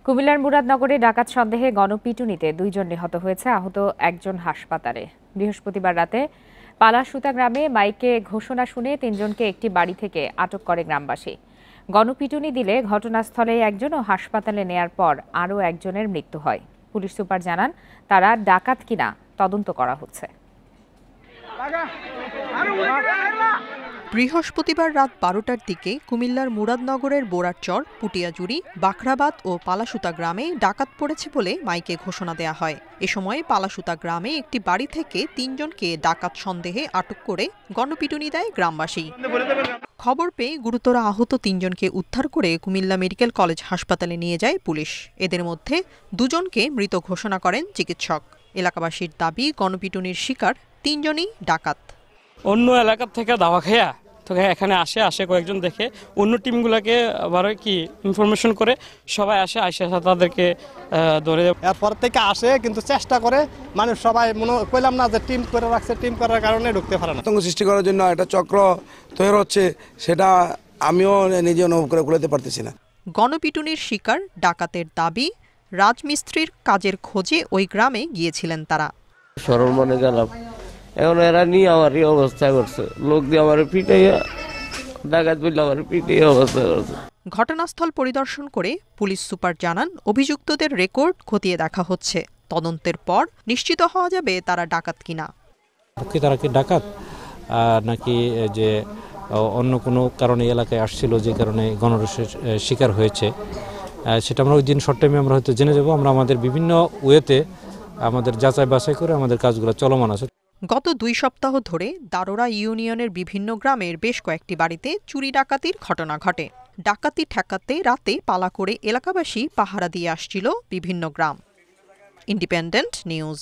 কুমিল্লার মুরাদনগরে ডাকাত সন্দেহে গণপিটুনিতে 2 জন নিহত হয়েছে, আহত একজন হাসপাতালে। বৃহস্পতিবার রাতে পালাসুতা গ্রামে মাইকে ঘোষণা শুনে 3 জনকে একটি বাড়ি থেকে আটক করে গ্রামবাসী। গণপিটুনি দিলে ঘটনাস্থলে একজন ও হাসপাতালে নেয়ার পর আরও একজনের মৃত্যু হয়। পুলিশ সুপার জানান, তারা ডাকাত কিনা তদন্ত করা হচ্ছে। বৃহস্পতিবার রাত 12টার দিকে কুমিল্লার মুরাদনগরের বোরারচর, পুটিয়াজুড়ি, বাখরাবাদ ও পালাসুতা গ্রামে ডাকাত পড়েছে বলে মাইকে ঘোষণা দেয়া হয়। এ সময় পালাসুতা গ্রামে একটি বাড়ি থেকে 3 জনকে ডাকাত সন্দেহে আটক করে গণপিটুনি দেয় গ্রামবাসী। খবর পেয়ে গুরুতর আহত 3 জনকে উদ্ধার করে কুমিল্লা মেডিকেল কলেজ হাসপাতালে নিয়ে যায় পুলিশ। এদের মধ্যে 2 জনকে মৃত ঘোষণা করেন চিকিৎসক। এলাকাবাসীর দাবি, গণপিটুনির শিকার 3 জনই ডাকাত। অন্য এলাকা থেকে দাওয়া খেয়া তো এখানে আসে কয়েকজন দেখে অন্য টিমগুলোকে আবার কি ইনফরমেশন করে সবাই আসে তাদেরকে ধরে। এরপর থেকে আসে কিন্তু চেষ্টা করে মানুষ সবাই মনে কইলাম না যে টিম করে রাখছে, টিম করার কারণে ঢুকতে পারে না। আতঙ্ক সৃষ্টি করার জন্য একটা চক্র তৈরি হচ্ছে, সেটা আমিও নিজে অনুভব করে বলতে পারতেছি না। গণপিটুনির শিকার ডাকাতের দাবি, রাজমিস্ত্রির কাজের খোঁজে ওই গ্রামে গিয়েছিলেন তারা। সরল মনে গেলাম, এখন এরা নিয়ে আমার এই অবস্থা করছে, লোক দিয়ে আমার পিটাইয়া ডাকাত বললে আমার পিটাইয়া অবস্থা করছে। ঘটনাস্থল পরিদর্শন করে পুলিশ সুপার জানান, অভিযুক্তদের রেকর্ড খতিয়ে দেখা হচ্ছে। তদন্তের পর নিশ্চিত হওয়া যাবে তারা ডাকাত কিনা। তারা কি ডাকাত নাকি যে অন্য কোনো কারণে এলাকায় আসছিল, যে কারণে গণরোষের শিকার হয়েছে, সেটা আমরা ওই দিন শর্ট টাইমে আমরা হয়তো জেনে যাব। আমরা আমাদের বিভিন্ন ওয়েতে আমাদের যাচাই বাছাই করে আমাদের কাজগুলো চলমান আছে। গত 2 সপ্তাহ ধরে দারোরা ইউনিয়নের বিভিন্ন গ্রামের বেশ কয়েকটি বাড়িতে চুরি ডাকাতির ঘটনা ঘটে। ডাকাতি ঠেকাতে রাতে পালা করে এলাকাবাসী পাহারা দিয়ে আসছিল বিভিন্ন গ্রাম। Independent news.